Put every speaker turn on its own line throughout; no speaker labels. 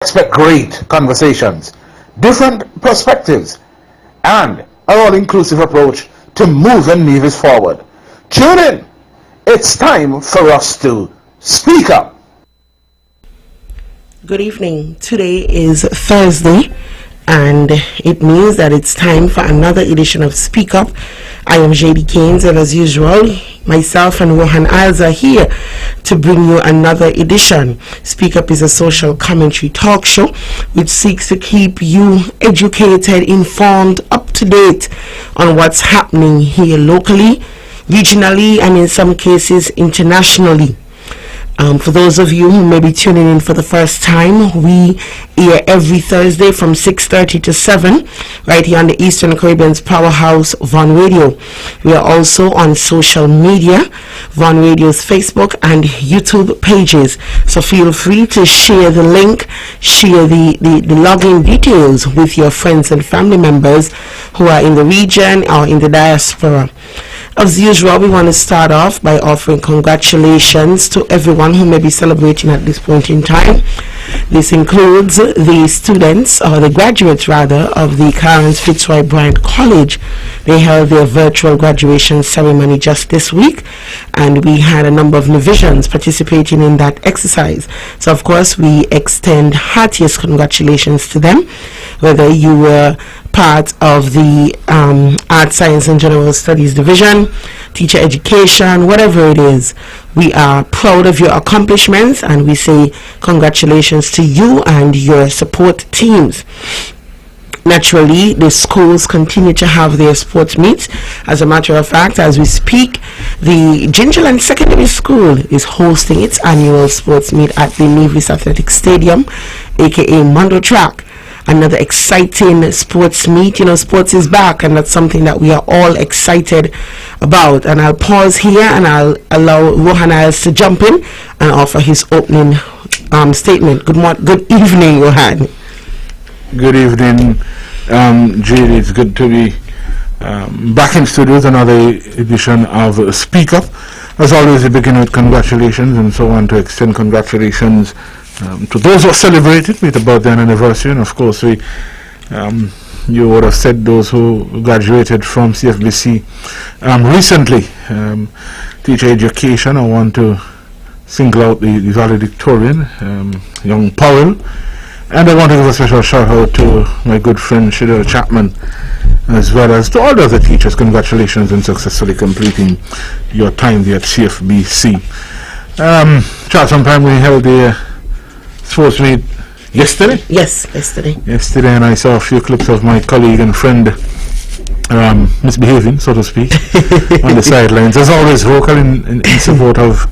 Expect great conversations, different perspectives, and an all-inclusive approach to moving Nevis forward. Tune in. It's time for us to speak up.
Good evening. Today is Thursday, and it means that it's time for another edition of Speak Up. I am Jaedee Caines, and as usual, myself and Rohan are here to bring you another edition. Speak Up is a social commentary talk show which seeks to keep you educated, informed, up to date on what's happening here locally, regionally, and in some cases internationally. For those of you who may be tuning in for the first time, we air every Thursday from 6:30 to 7 right here on the Eastern Caribbean's powerhouse, Von Radio. We are also on social media, Von Radio's Facebook and YouTube pages. So feel free to share the link, share the login details with your friends and family members who are in the region or in the diaspora. As usual, we want to start off by offering congratulations to everyone who may be celebrating at this point in time. This includes the students, or the graduates rather, of the Clarence Fitzroy Bryant College. They held their virtual graduation ceremony just this week, and we had a number of Nevisions participating in that exercise. So of course we extend heartiest congratulations to them, whether you were part of the Art, Science and General Studies Division, teacher education, whatever it is. We are proud of your accomplishments, and we say congratulations to you and your support teams. Naturally, the schools continue to have their sports meets. As a matter of fact, as we speak, the Gingerland Secondary School is hosting its annual sports meet at the Nevis Athletic Stadium, aka Mondo Track. Another exciting sports meet. You know, sports is back, and that's something that we are all excited about. And I'll pause here and I'll allow Rohan to jump in and offer his opening statement. Good evening, Rohan.
Good evening, Jaedee. It's good to be back in studio with another edition of Speak Up. As always, we begin with congratulations, and so on to extend congratulations to those who celebrated with about their anniversary. And of course, you would have said those who graduated from CFBC recently. Teacher education, I want to single out the valedictorian, young Powell. And I want to give a special shout out to my good friend Shidel Chapman, as well as to all the other teachers. Congratulations on successfully completing your time there at CFBC. Sometime we held the sports meet yesterday.
Yes, yesterday.
Yesterday, and I saw a few clips of my colleague and friend misbehaving, so to speak, on the sidelines. As always, vocal in support of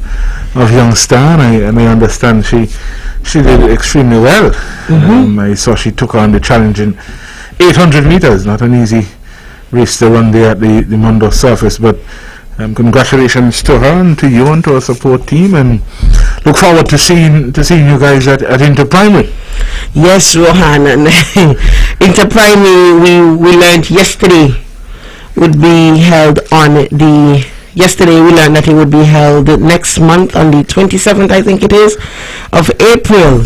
young Star, and I understand she did extremely well. I saw she took on the challenging 800 meters, not an easy race to run there at the Mondo surface, but congratulations to her and to you and to our support team, and look forward to seeing you guys at Interprimary.
Yes, Rohan, and Interprimary we learned yesterday would be held on the. Yesterday we learned that it would be held next month on the 27th, I think it is, of April.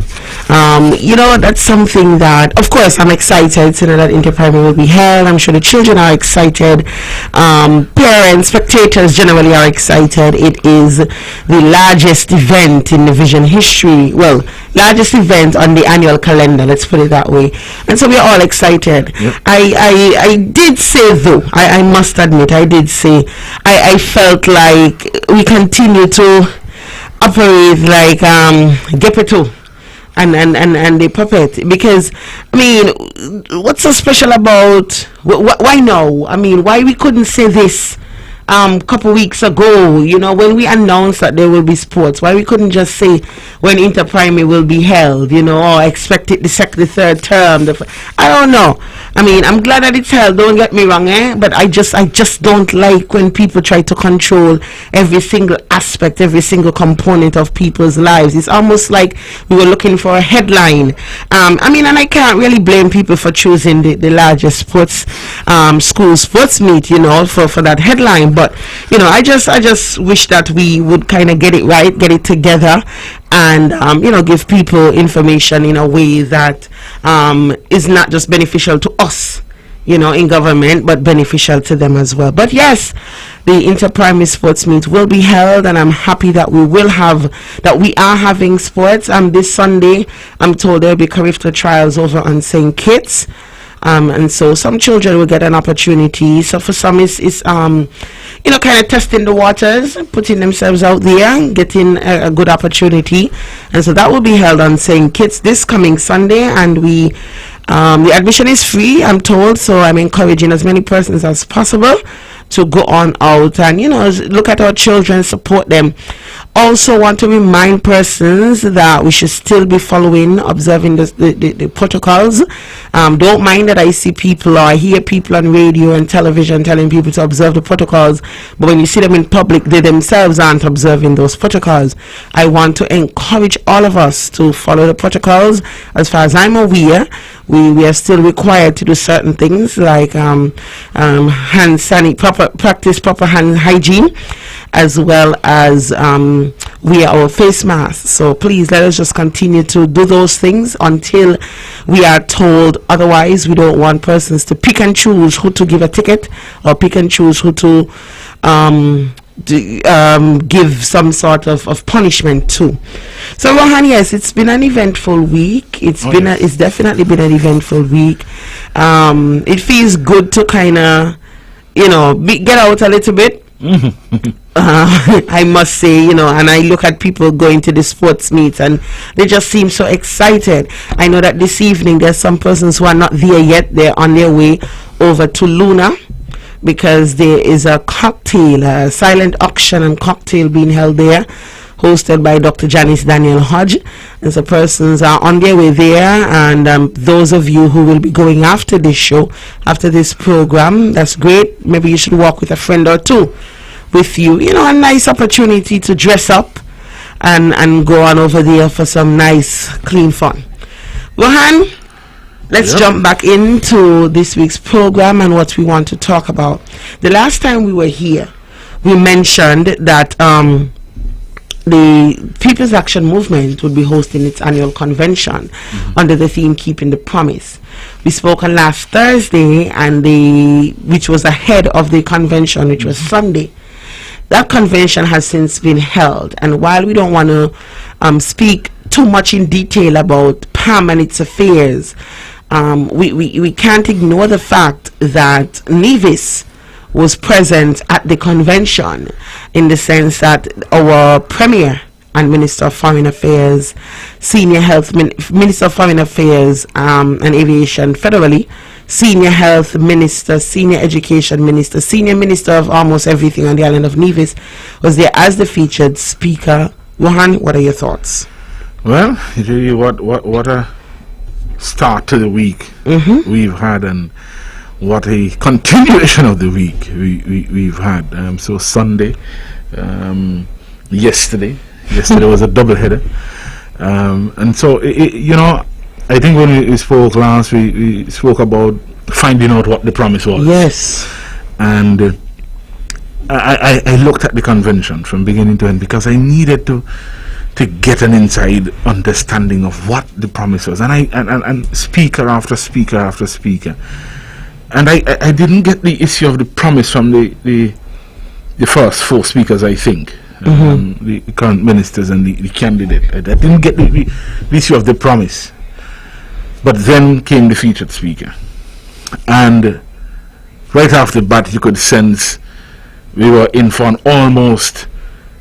You know, that's something that, of course, I'm excited to know that Interprimary will be held. I'm sure the children are excited. Parents, spectators generally are excited. It is the largest event in Division history. Well, largest event on the annual calendar, let's put it that way. And so we're all excited. Yep. I did say, though, I must admit, I did say, I felt like we continue to operate like Gepetto and the puppet, because I mean, what's so special about why now? I mean, why we couldn't say this couple weeks ago, you know, when we announced that there will be sports? Why we couldn't just say when Interprimary will be held, you know, or expect it the third term? I don't know. I mean, I'm glad that it's held, don't get me wrong, but I just don't like when people try to control every single aspect, every single component of people's lives. It's almost like we were looking for a headline. I mean, and I can't really blame people for choosing the largest sports school sports meet, you know, for that headline, but But I just wish that we would kind of get it right, get it together, and give people information in a way that is not just beneficial to us, in government, but beneficial to them as well. But yes, the inter-primary sports meet will be held, and I'm happy that we are having sports. This Sunday, I'm told there'll be Carifta trials over on St. Kitts. And so some children will get an opportunity. So for some, it's kind of testing the waters, putting themselves out there, getting a good opportunity. And so that will be held on St. Kitts this coming Sunday, and the admission is free, I'm told. So I'm encouraging as many persons as possible to go on out and look at our children, support them. Also want to remind persons that we should still be observing the protocols. Don't mind that I see people, or I hear people on radio and television telling people to observe the protocols, but when you see them in public, they themselves aren't observing those protocols. I want to encourage all of us to follow the protocols. As far as I'm aware, we are still required to do certain things like practice proper hand hygiene, as well as wear our face masks. So please let us just continue to do those things until we are told otherwise. We don't want persons to pick and choose who to give a ticket, or pick and choose who to give some sort of punishment to. So Rohan, yes, it's been an eventful week. It's definitely been an eventful week. It feels good to kind of get out a little bit. I must say, and I look at people going to the sports meets and they just seem so excited. I know that this evening there's some persons who are not there yet. They're on their way over to Luna, because there is a silent auction and cocktail being held there, hosted by Dr. Janice Daniel Hodge. And so persons are on their way there, and those of you who will be going after this show, after this program, that's great. Maybe you should walk with a friend or two with you. A nice opportunity to dress up and go on over there for some nice, clean fun. Rohan, let's jump back into this week's program and what we want to talk about. The last time we were here, we mentioned that the People's Action Movement would be hosting its annual convention under the theme Keeping the Promise. We spoke on last Thursday, which was ahead of the convention, which was Sunday. That convention has since been held, and while we don't want to speak too much in detail about PAM and its affairs, we can't ignore the fact that Nevis was present at the convention, in the sense that our Premier and Minister of Foreign Affairs, Minister of Foreign Affairs and Aviation federally, Senior Health Minister, Senior Education Minister, Senior Minister of almost everything on the island of Nevis, was there as the featured speaker. Rohan, what are your thoughts?
Well, what a start to the week we've had, and what a continuation of the week we've had. So Sunday, yesterday was a double header, and so I think when we spoke last, we spoke about finding out what the promise was.
Yes,
and I looked at the convention from beginning to end, because I needed to get an inside understanding of what the promise was, and speaker after speaker after speaker, and I didn't get the issue of the promise from the first four speakers, I think, the current ministers and the candidate. I didn't get the issue of the promise, but then came the featured speaker, and right after the bat you could sense we were in for an almost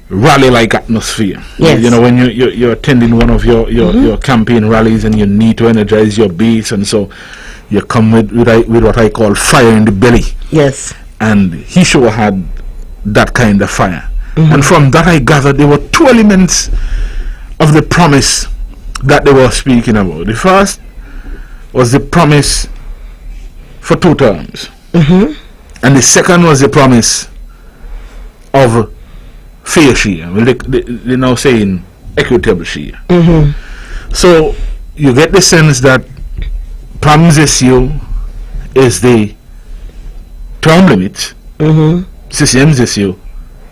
rally-like atmosphere.
Yes.
When you're attending one of your campaign rallies and you need to energize your base, and so you come with what I call fire in the belly.
Yes.
And he sure had that kind of fire. And from that I gathered there were two elements of the promise that they were speaking about. The first was the promise for 2 terms. And the second was the promise of fair share. Well, they're now saying equitable share. So you get the sense that PAM's issue is the term limit CCM's issue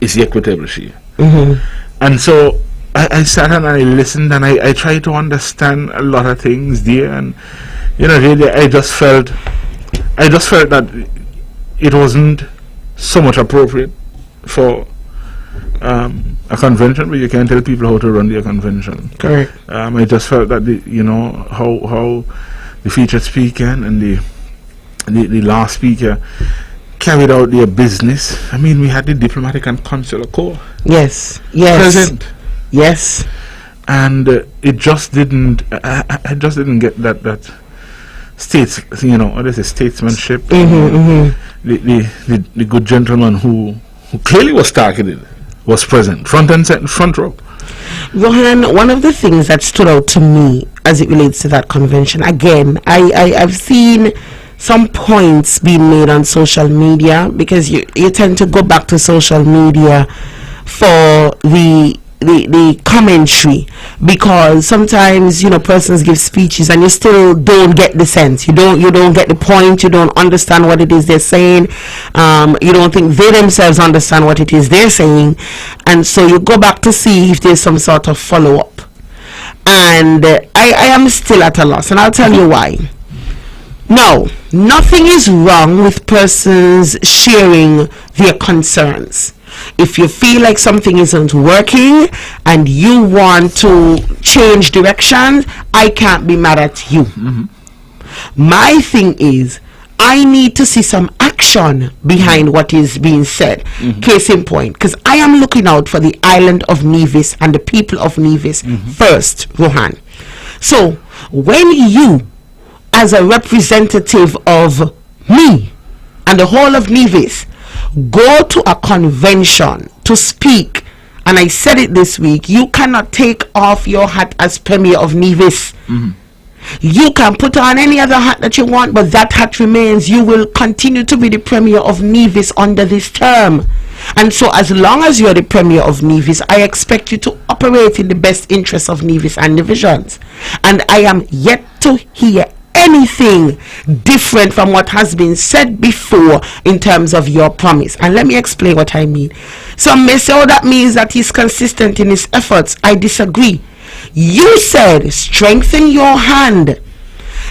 is the equitable share.
Mm-hmm.
And so I sat and I listened and I tried to understand a lot of things there, and really I just felt that it wasn't so much appropriate for a convention, but you can't tell people how to run their convention.
Correct.
I just felt that how the featured speaker and the last speaker carried out their business. I mean, we had the diplomatic and consular corps.
Yes.
Present.
Yes.
And it just didn't. I just didn't get that states. What is it? Statesmanship. The good gentleman who clearly was targeted was present, front and center, front row.
Rohan, one of the things that stood out to me as it relates to that convention, again, I've seen some points being made on social media, because you tend to go back to social media for the commentary, because sometimes persons give speeches and you still don't get the sense, you don't get the point, you don't understand what it is they're saying, you don't think they themselves understand what it is they're saying, and so you go back to see if there's some sort of follow-up, and I am still at a loss, and I'll tell you why. No, nothing is wrong with persons sharing their concerns. If you feel like something isn't working and you want to change direction, I can't be mad at you.
Mm-hmm.
My thing is, I need to see some action behind what is being said.
Mm-hmm.
Case in point, because I am looking out for the island of Nevis and the people of Nevis first, Rohan. So, when you, as a representative of me and the whole of Nevis, go to a convention to speak, and I said it this week, you cannot take off your hat as Premier of Nevis. You can put on any other hat that you want, but that hat remains. You will continue to be the Premier of Nevis under this term. And so as long as you're the Premier of Nevis, I expect you to operate in the best interests of Nevis and divisions. And I am yet to hear anything different from what has been said before in terms of your promise. And let me explain what I mean. Some may say, oh, that means that he's consistent in his efforts. I disagree. You said strengthen your hand.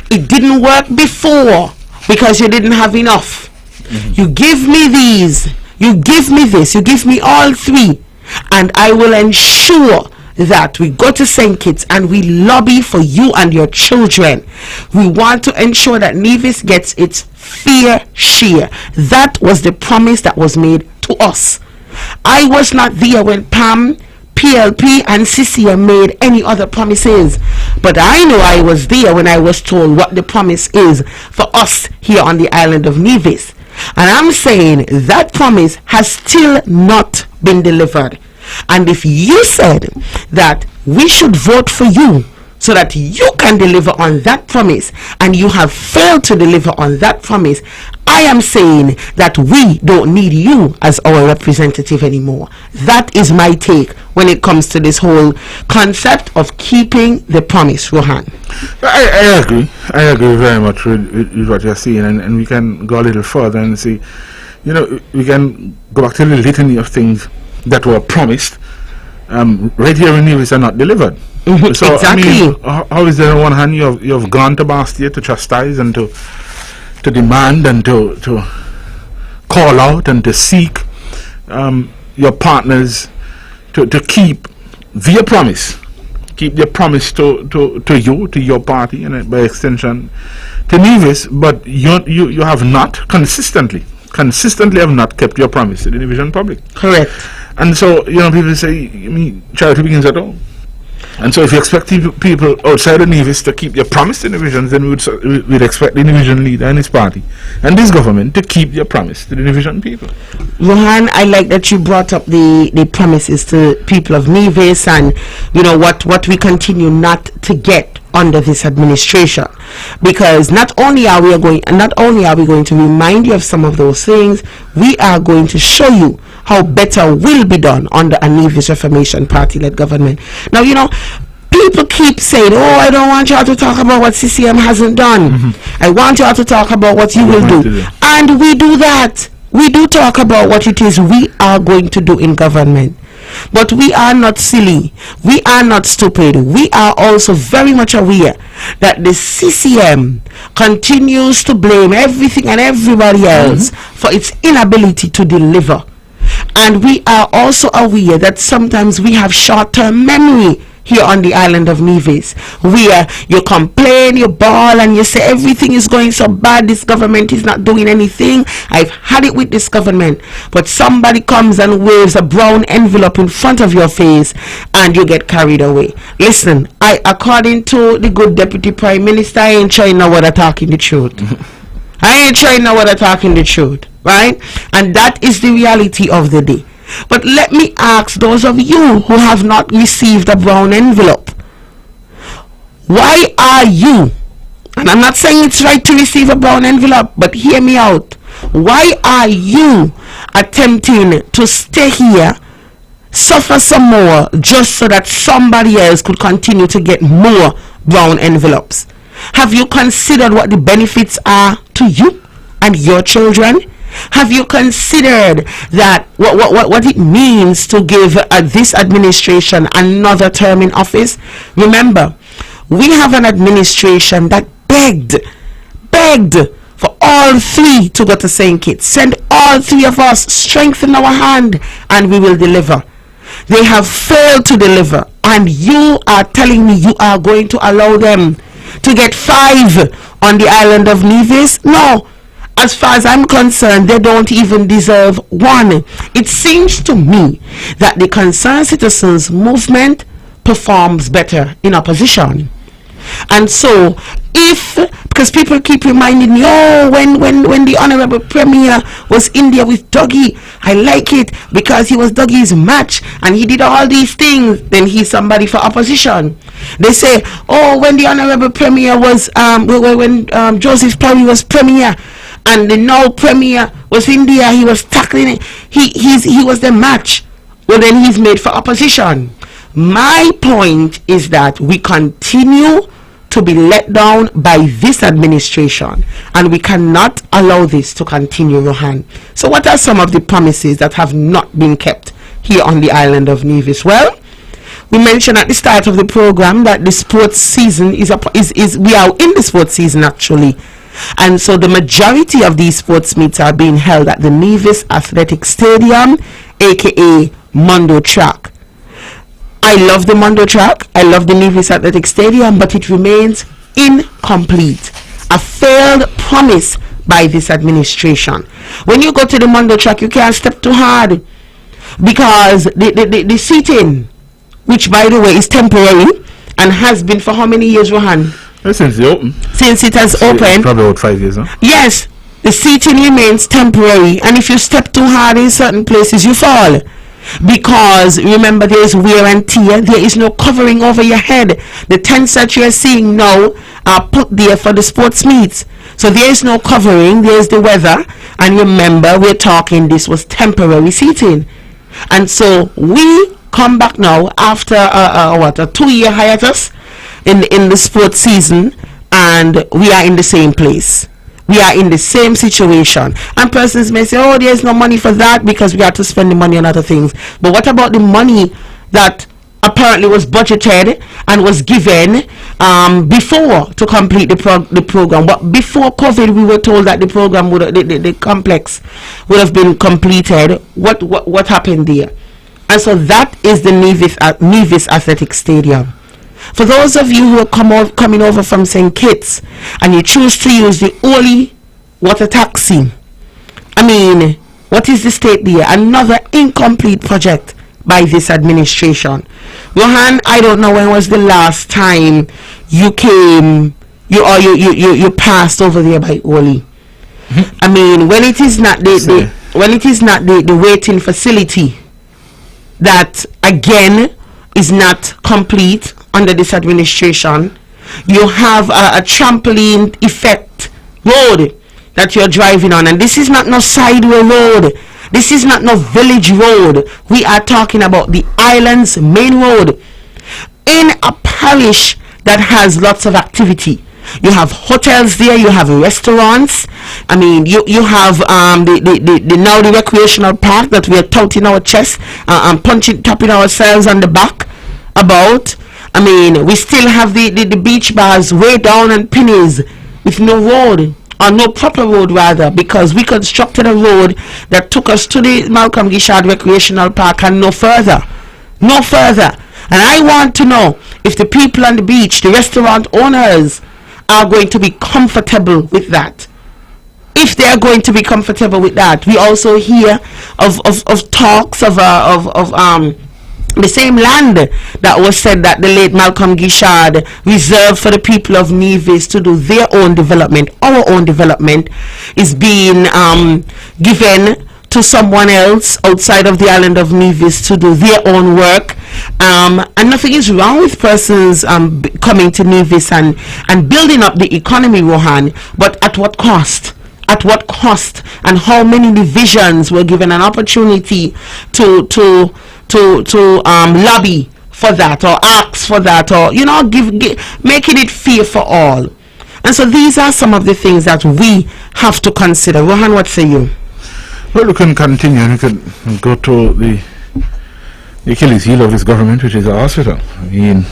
It didn't work before because you didn't have enough. You give me these, you give me this, you give me all three, and I will ensure that we go to St. Kitts and we lobby for you and your children. We want to ensure that Nevis gets its fair share. That was the promise that was made to us. I was not there when PAM, PLP and CCM made any other promises, but I know I was there when I was told what the promise is for us here on the island of Nevis. And I'm saying that promise has still not been delivered. And if you said that we should vote for you so that you can deliver on that promise, and you have failed to deliver on that promise, I am saying that we don't need you as our representative anymore. That is my take when it comes to this whole concept of keeping the promise, Rohan.
I agree. I agree very much with what you're saying, and we can go a little further and say, we can go back to the litany of things that were promised. Right here in Nevis are not delivered. So,
exactly.
I mean, how is there on one hand you have gone to Bastia to chastise and to demand and to call out and to seek your partners to keep their promise, to you, to your party, and by extension to Nevis, but you have not consistently have not kept your promise to the division public.
Correct.
And so, people say, charity begins at home. And so if you expect people outside of Nevis to keep their promise to divisions, then we'd expect the division leader and his party and this government to keep their promise to the division people.
Rohan, I like that you brought up the promises to people of Nevis, and what we continue not to get under this administration, because not only are we going to remind you of some of those things, we are going to show you how better will be done under a Nevis Reformation Party-led government. Now, people keep saying, oh, I don't want y'all to talk about what CCM hasn't done. I want y'all to talk about what you will do. And we do that. we do talk about what it is we are going to do in government. But we are not silly. We are not stupid. We are also very much aware that the CCM continues to blame everything and everybody else for its inability to deliver. And we are also aware that sometimes we have short-term memory here on the island of Nevis, where you complain, you bawl, and you say everything is going so bad, this government is not doing anything, I've had it with this government. But somebody comes and waves a brown envelope in front of your face and you get carried away. Listen, according to the good Deputy Prime Minister, I ain't trying now what I'm talking the truth. I ain't trying now what I'm talking the truth, right? And that is the reality of the day. But let me ask those of you who have not received a brown envelope, why are you, and I'm not saying it's right to receive a brown envelope, but hear me out, why are you attempting to stay here, suffer some more, just so that somebody else could continue to get more brown envelopes? Have you considered what the benefits are to you and your children? Have you considered that what it means to give this administration another term in office? Remember, we have an administration that begged for all three to go to St. Kitts. Send all three of us, strengthen our hand, and we will deliver. They have failed to deliver, and you are telling me you are going to allow them to get 5 on the island of Nevis? No. As far as I'm concerned, they don't even deserve 1. It seems to me that the Concerned Citizens movement performs better in opposition. And so, because people keep reminding me, when the Honorable Premier was in there with Dougie, I like it because he was Dougie's match and he did all these things, then he's somebody for opposition. They say, when the Honorable Premier was, when Joseph Perry was Premier, and the now Premier was in there, he was tackling it, he was the match. Well, then he's made for opposition. My point is that we continue to be let down by this administration, and we cannot allow this to continue, Rohan. So what are some of the promises that have not been kept here on the island of Nevis? Well, we mentioned at the start of the program that the sports season we are in the sports season actually. And so the majority of these sports meets are being held at the Nevis Athletic Stadium, aka Mondo Track. I love the Mondo Track, I love the Nevis Athletic Stadium, but it remains incomplete. A failed promise by this administration. When you go to the Mondo Track, you can't step too hard because the seating, which by the way is temporary and has been for how many years, Rohan?
Since they open.
Since it has opened.
Probably about 5 years, huh?
Yes, the seating remains temporary, and if you step too hard in certain places, you fall. Because remember, there is wear and tear. There is no covering over your head. The tents that you are seeing now are put there for the sports meets. So there is no covering. There is the weather. And remember, we're talking this was temporary seating. And so we come back now after a 2-year hiatus in the sports season, and we are in the same place. We are in the same situation. And persons may say, there's no money for that because we have to spend the money on other things. But what about the money that apparently was budgeted and was given before to complete the program? But before COVID, we were told that the program the complex would have been completed. What happened there? And so that is the Nevis Athletic Stadium. For those of you who are coming over from St. Kitts and you choose to use the Oli water taxi, I mean, what is the state there? Another incomplete project by this administration. Rohan, I don't know when was the last time you came, you passed over there by Oli. I mean, when it is not the waiting facility that again is not complete under this administration, you have a trampoline effect road that you're driving on, and this is not no sideway road, this is not no village road, we are talking about the island's main road in a parish that has lots of activity. You have hotels there. You have restaurants. I mean, you have the now the recreational park that we are touting our chest and tapping ourselves on the back about. I mean, we still have the beach bars way down on Pennies with no road, or no proper road rather, because we constructed a road that took us to the Malcolm Gishard Recreational Park and no further. No further. And I want to know if the people on the beach, the restaurant owners, are going to be comfortable with that. If they are going to be comfortable with that. We also hear of talks of the same land that was said that the late Malcolm Gishard reserved for the people of Nevis to do their own development. Our own development is being given to someone else outside of the island of Nevis to do their own work. And nothing is wrong with persons coming to Nevis and building up the economy, Rohan, but at what cost? At what cost? And how many divisions were given an opportunity to lobby for that, or ask for that, or making it fair for all. And so these are some of the things that we have to consider. Rohan, what say you?
Well, we can continue. We can go to the Achilles heel of this government, which is our hospital. I mean,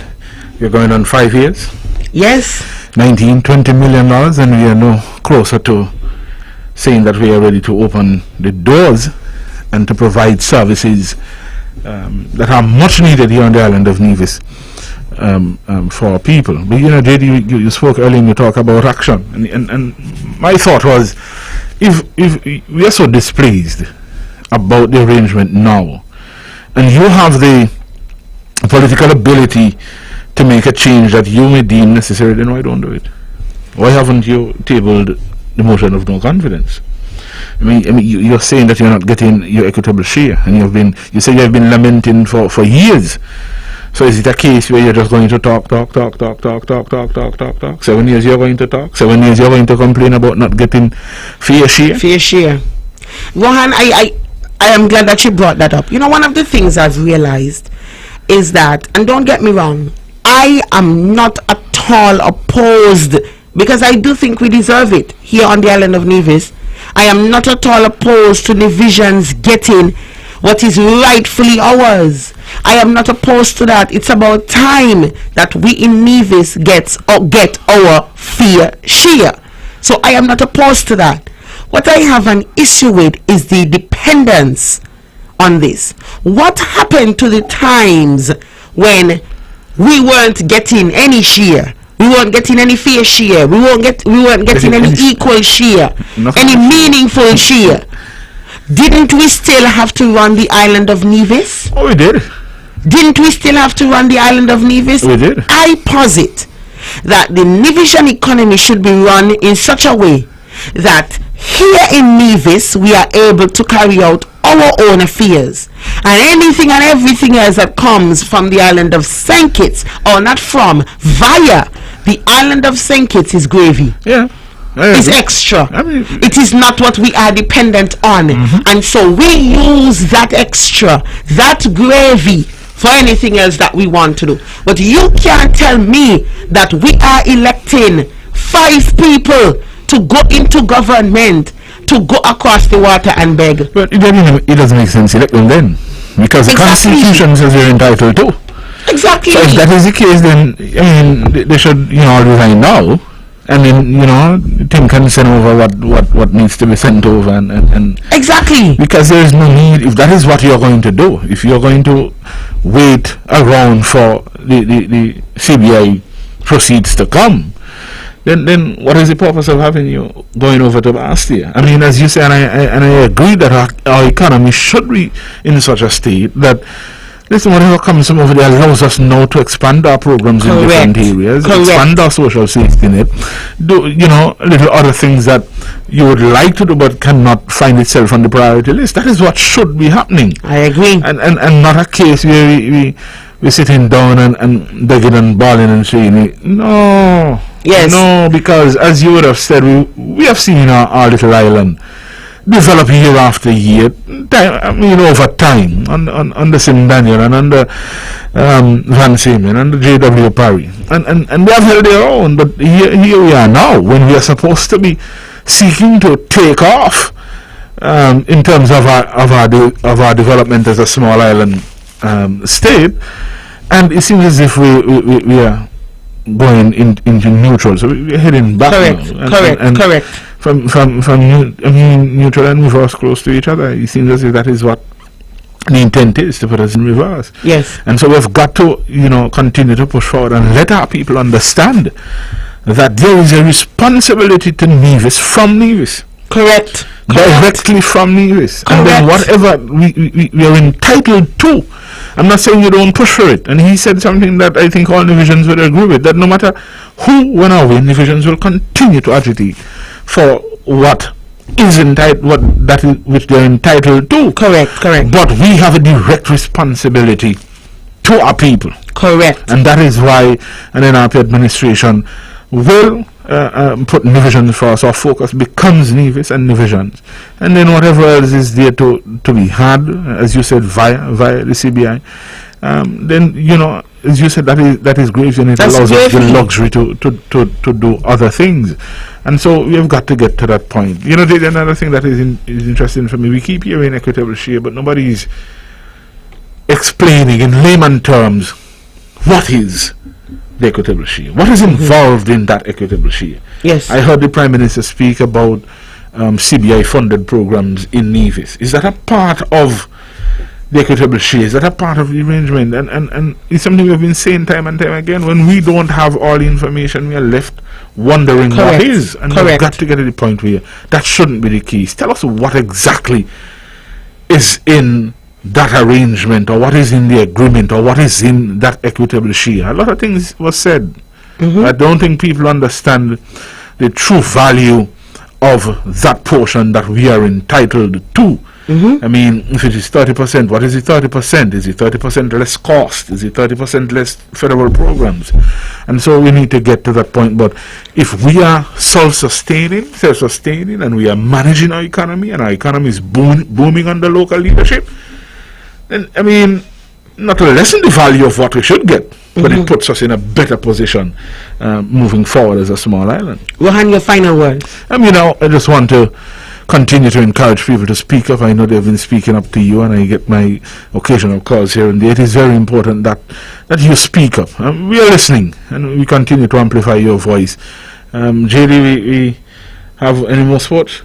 we're going on 5 years.
Yes.
$19-20 million, and we are no closer to saying that we are ready to open the doors and to provide services that are much needed here on the island of Nevis for people. But Jaedee, you spoke earlier and you talk about action, and my thought was, if we are so displeased about the arrangement now, and you have the political ability to make a change that you may deem necessary, then why don't do it? Why haven't you tabled the motion of no confidence? I mean, you're saying that you're not getting your equitable share, and you say you have been lamenting for years. So is it a case where you're just going to talk? 7 years you're going to talk. 7 years you're going to complain about not getting fair share.
Fair share. Rohan, I am glad that you brought that up. One of the things I've realized is that, and don't get me wrong, I am not at all opposed, because I do think we deserve it here on the island of Nevis. I am not at all opposed to divisions getting what is rightfully ours. I am not opposed to that. It's about time that we in Nevis get our fair share. So I am not opposed to that. What I have an issue with is the dependence on this. What happened to the times when we weren't getting any share? We weren't getting any fair share. We weren't getting any equal share, any meaningful share. Didn't we still have to run the island of Nevis?
Oh, we did.
Didn't we still have to run the island of Nevis?
We did.
I posit that the Nevisian economy should be run in such a way that here in Nevis we are able to carry out our own affairs, and anything and everything else that comes from the island of St. Kitts, or not from, via the island of St. Kitts, is gravy.
Yeah.
It's extra. It is not what we are dependent on. And so we use that extra, that gravy, for anything else that we want to do. But you can't tell me that we are electing 5 people to go into government, to go across the water and beg.
But it doesn't make sense. Elect them then, because the Constitution says you're entitled to.
Exactly.
So if that is the case, then they should all resign now, and then Tim can send over what needs to be sent over, and
exactly, because
there is no need. If that is what you're going to do, if you're going to wait around for the CBI proceeds to come, then what is the purpose of having you going over to Bastia? I mean, as you say, and I agree that our economy should be in such a state that, listen, whatever comes from over there allows us now to expand our programs in different areas, expand our social safety net, do little other things that you would like to do but cannot find itself on the priority list. That is what should be happening.
I agree.
And not a case where we're sitting down and begging and bawling and saying, no.
Yes.
No, because as you would have said, we have seen our little island develop year after year, over time, under Sim Daniel and under Van Siemen and J.W. Parry. And they have held their own, but here we are now, when we are supposed to be seeking to take off in terms of our development as a small island state, and it seems as if we are going into neutral, so we're heading back now. Correct. From neutral and reverse close to each other. It seems as if that is what the intent is, to put us in reverse.
Yes.
And so we've got to, continue to push forward and let our people understand that there is a responsibility to Nevis from Nevis.
Correct.
Directly from Nevis.
Correct.
And then whatever we are entitled to, I'm not saying you don't push for it. And he said something that I think all divisions would agree with, that no matter who, when or when, divisions will continue to agitate for what is entitled, which they're entitled to.
Correct.
But we have a direct responsibility to our people.
Correct.
And that is why an NRP administration will put divisions first. Our focus becomes Nevis and divisions, and then whatever else is there to be had, as you said, via the CBI. Then as you said, that is great, and it allows us the luxury to do other things. And so we have got to get to that point. Another thing that is interesting for me, we keep hearing equitable share, but nobody is explaining in layman terms what is the equitable share. What is involved in that equitable share?
Yes.
I heard the Prime Minister speak about CBI funded programs in Nevis. Is that a part of the equitable share? Is that a part of the arrangement? And it's something we've been saying time and time again. When we don't have all the information, we are left wondering what is. And we've got to get to the point where that shouldn't be the case. Tell us what exactly is in that arrangement, or what is in the agreement, or what is in that equitable share. A lot of things were said. I don't think people understand the true value of that portion that we are entitled to. I mean, if it is 30%, what is the 30%? Is it 30% less cost? Is it 30% less federal programs? And so we need to get to that point. But if we are self-sustaining, and we are managing our economy, and our economy is booming under local leadership, then, I mean, not to lessen the value of what we should get, but it puts us in a better position moving forward as a small island.
Rohan, your final words.
I just want to continue to encourage people to speak up. I know they've been speaking up to you, and I get my occasional calls here and there. It is very important that you speak up. We are listening, and we continue to amplify your voice. Jaedee, we have any more sports?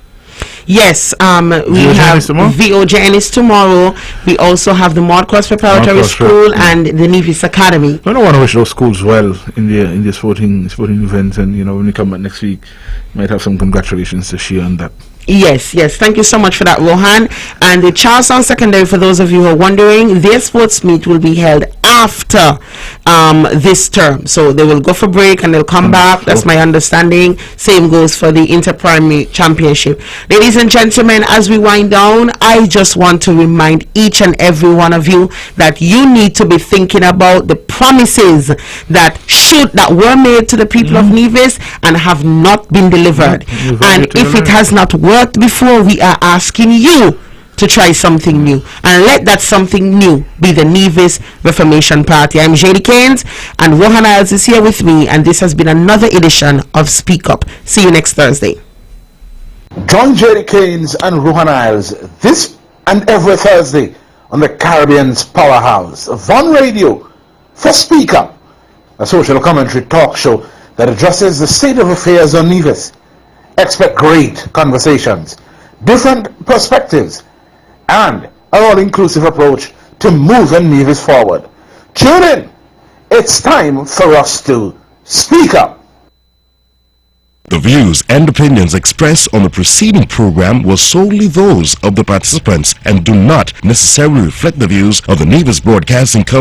Yes, we have VOJ Ennis tomorrow. We also have the Mordcross Preparatory School and the Nevis Academy.
I want to wish those schools well in the sporting events, and when we come back next week, you might have some congratulations to share on that.
Yes. Thank you so much for that, Rohan. And the Charlestown Secondary, for those of you who are wondering, their sports meet will be held after this term. So they will go for break and they'll come back. That's my understanding. Same goes for the Inter-Primary Championship. Ladies and gentlemen, as we wind down, I just want to remind each and every one of you that you need to be thinking about the promises that were made to the people of Nevis and have not been delivered. And if it has not worked before, we are asking you to try something new, and let that something new be the Nevis Reformation Party. I'm Jaedee Caines, and Rohan Isles is here with me, and this has been another edition of Speak Up. See you next Thursday.
Join Jaedee Caines and Rohan Isles this and every Thursday on the Caribbean's powerhouse, Von Radio, for Speak Up, a social commentary talk show that addresses the state of affairs on Nevis. Expect great conversations, different perspectives, and an all-inclusive approach to moving Nevis forward. Tune in. It's time for us to speak up.
The views and opinions expressed on the preceding program were solely those of the participants and do not necessarily reflect the views of the Nevis Broadcasting Company.